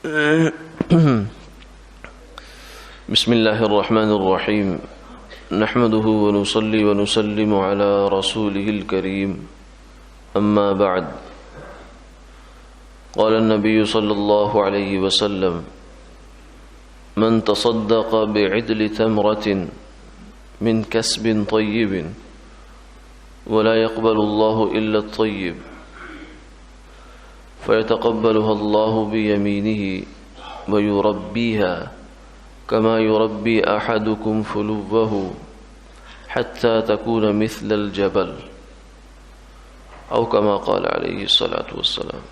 بسم الله الرحمن الرحيم نحمده ونصلي ونسلم على رسوله الكريم أما بعد قال النبي صلى الله عليه وسلم من تصدق بعدل تمرة من كسب طيب ولا يقبل الله إلا الطيب فيتقبلها الله بيمينه ويربيها كما يربي أحدكم فلوه حتى تكون مثل الجبل أو كما قال عليه الصلاة والسلام۔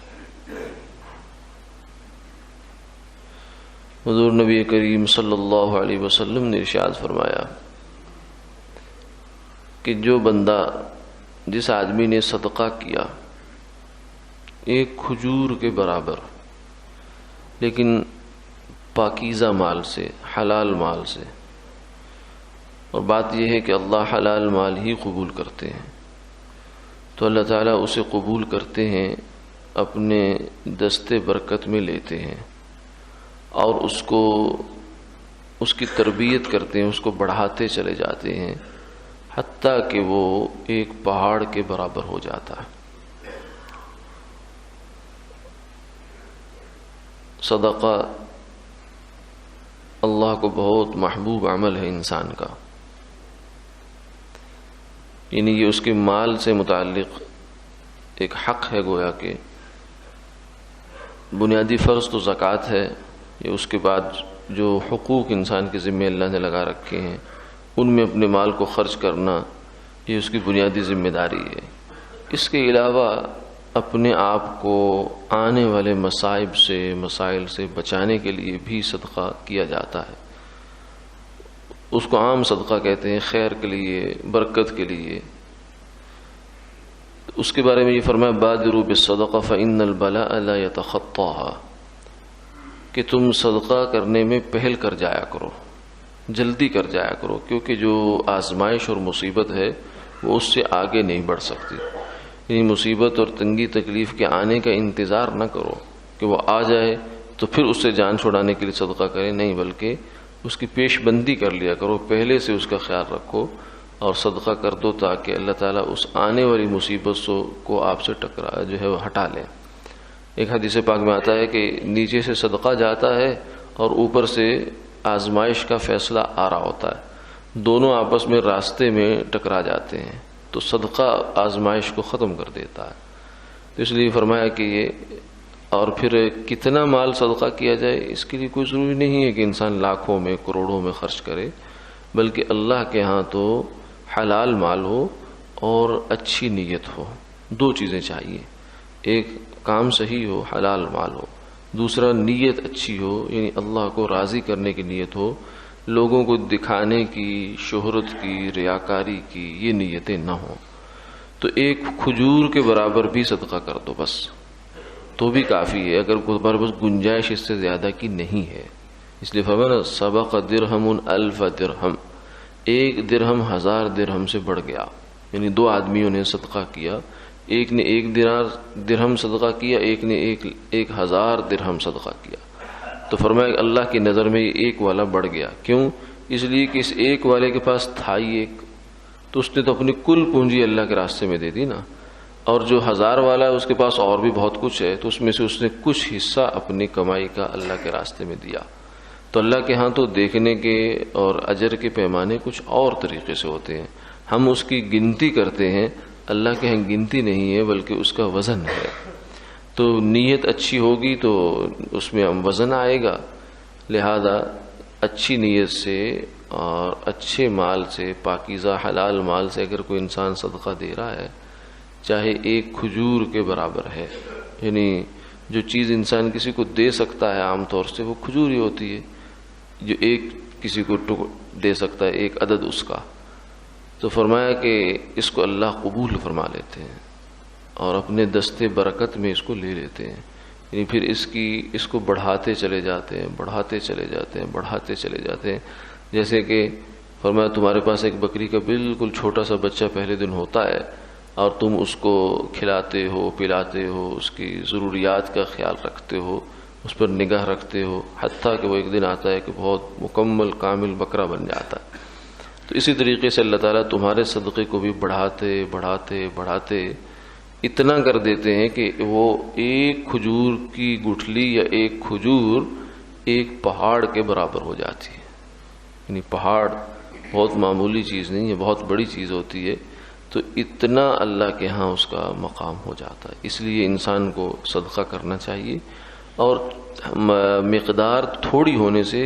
حضور نبی کریم صلی اللہ علیہ وسلم نے ارشاد فرمایا کہ جو بندہ، جس آدمی نے صدقہ کیا ایک کھجور کے برابر، لیکن پاکیزہ مال سے، حلال مال سے، اور بات یہ ہے کہ اللہ حلال مال ہی قبول کرتے ہیں، تو اللہ تعالیٰ اسے قبول کرتے ہیں، اپنے دستے برکت میں لیتے ہیں اور اس کی تربیت کرتے ہیں، اس کو بڑھاتے چلے جاتے ہیں حتیٰ کہ وہ ایک پہاڑ کے برابر ہو جاتا ہے۔ صدقہ اللہ کو بہت محبوب عمل ہے انسان کا، یعنی یہ اس کے مال سے متعلق ایک حق ہے، گویا کہ بنیادی فرض تو زکوٰۃ ہے، یہ اس کے بعد جو حقوق انسان کے ذمہ اللہ نے لگا رکھے ہیں ان میں اپنے مال کو خرچ کرنا، یہ اس کی بنیادی ذمہ داری ہے۔ اس کے علاوہ اپنے آپ کو آنے والے مصائب سے، مسائل سے بچانے کے لیے بھی صدقہ کیا جاتا ہے، اس کو عام صدقہ کہتے ہیں، خیر کے لیے، برکت کے لیے۔ اس کے بارے میں یہ فرمایا بادروا بالصدقہ فإن البلاء لا يتخطاها، کہ تم صدقہ کرنے میں پہل کر جایا کرو، جلدی کر جایا کرو، کیونکہ جو آزمائش اور مصیبت ہے وہ اس سے آگے نہیں بڑھ سکتی۔ یعنی مصیبت اور تنگی تکلیف کے آنے کا انتظار نہ کرو کہ وہ آ جائے تو پھر اس سے جان چھڑانے کے لیے صدقہ کرے، نہیں، بلکہ اس کی پیش بندی کر لیا کرو، پہلے سے اس کا خیال رکھو اور صدقہ کر دو تاکہ اللہ تعالیٰ اس آنے والی مصیبت کو آپ سے جو ہے وہ ہٹا لے۔ ایک حدیث پاک میں آتا ہے کہ نیچے سے صدقہ جاتا ہے اور اوپر سے آزمائش کا فیصلہ آ رہا ہوتا ہے، دونوں آپس میں راستے میں ٹکرا جاتے ہیں، تو صدقہ آزمائش کو ختم کر دیتا ہے۔ تو اس لیے فرمایا کہ یہ، اور پھر کتنا مال صدقہ کیا جائے اس کے لیے کوئی ضروری نہیں ہے کہ انسان لاکھوں میں، کروڑوں میں خرچ کرے، بلکہ اللہ کے ہاں تو حلال مال ہو اور اچھی نیت ہو، دو چیزیں چاہیے، ایک کام صحیح ہو، حلال مال ہو، دوسرا نیت اچھی ہو، یعنی اللہ کو راضی کرنے کی نیت ہو، لوگوں کو دکھانے کی، شہرت کی، ریاکاری کی یہ نیتیں نہ ہوں۔ تو ایک کھجور کے برابر بھی صدقہ کر دو بس، تو بھی کافی ہے، اگر کوئی بس گنجائش اس سے زیادہ کی نہیں ہے۔ اس لیے فرمایا سبق درہم الف درہم، ایک درہم 1000 درہم سے بڑھ گیا، یعنی دو آدمیوں نے صدقہ کیا، ایک نے 1 درہم صدقہ کیا، ایک نے 1000 درہم صدقہ کیا، تو فرمایا اللہ کی نظر میں یہ ایک والا بڑھ گیا۔ کیوں؟ اس لیے کہ اس ایک والے کے پاس تھا ہی ایک، تو اس نے تو اپنی کل پونجی اللہ کے راستے میں دے دی نا، اور جو 1000 والا ہے اس کے پاس اور بھی بہت کچھ ہے، تو اس میں سے اس نے کچھ حصہ اپنی کمائی کا اللہ کے راستے میں دیا۔ تو اللہ کے ہاں تو دیکھنے کے اور اجر کے پیمانے کچھ اور طریقے سے ہوتے ہیں، ہم اس کی گنتی کرتے ہیں، اللہ کے ہاں گنتی نہیں ہے بلکہ اس کا وزن ہے۔ تو نیت اچھی ہوگی تو اس میں وزن آئے گا، لہذا اچھی نیت سے اور اچھے مال سے، پاکیزہ حلال مال سے اگر کوئی انسان صدقہ دے رہا ہے، چاہے ایک کھجور کے برابر ہے، یعنی جو چیز انسان کسی کو دے سکتا ہے عام طور سے وہ کھجور ہی ہوتی ہے، جو ایک کسی کو دے سکتا ہے ایک عدد اس کا، تو فرمایا کہ اس کو اللہ قبول فرما لیتے ہیں اور اپنے دستے برکت میں اس کو لے لیتے ہیں، یعنی پھر اس کو بڑھاتے چلے جاتے ہیں، بڑھاتے چلے جاتے ہیں، بڑھاتے چلے جاتے ہیں۔ جیسے کہ فرمایا تمہارے پاس ایک بکری کا بالکل چھوٹا سا بچہ پہلے دن ہوتا ہے اور تم اس کو کھلاتے ہو، پلاتے ہو، اس کی ضروریات کا خیال رکھتے ہو، اس پر نگاہ رکھتے ہو، حتیٰ کہ وہ ایک دن آتا ہے کہ بہت مکمل کامل بکرا بن جاتا ہے۔ تو اسی طریقے سے اللہ تعالیٰ تمہارے صدقے کو بھی بڑھاتے بڑھاتے بڑھاتے اتنا کر دیتے ہیں کہ وہ ایک کھجور کی گٹھلی یا ایک کھجور ایک پہاڑ کے برابر ہو جاتی ہے۔ یعنی پہاڑ بہت معمولی چیز نہیں ہے، بہت بڑی چیز ہوتی ہے، تو اتنا اللہ کے ہاں اس کا مقام ہو جاتا ہے۔ اس لیے انسان کو صدقہ کرنا چاہیے، اور مقدار تھوڑی ہونے سے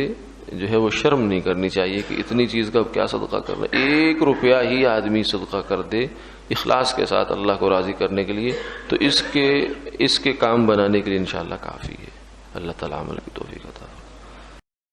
جو ہے وہ شرم نہیں کرنی چاہیے کہ اتنی چیز کا کیا صدقہ کرنا۔ 1 روپیہ ہی آدمی صدقہ کر دے اخلاص کے ساتھ اللہ کو راضی کرنے کے لیے، تو اس کے کام بنانے کے لیے انشاءاللہ کافی ہے۔ اللہ تعالیٰ عمل کی توفیق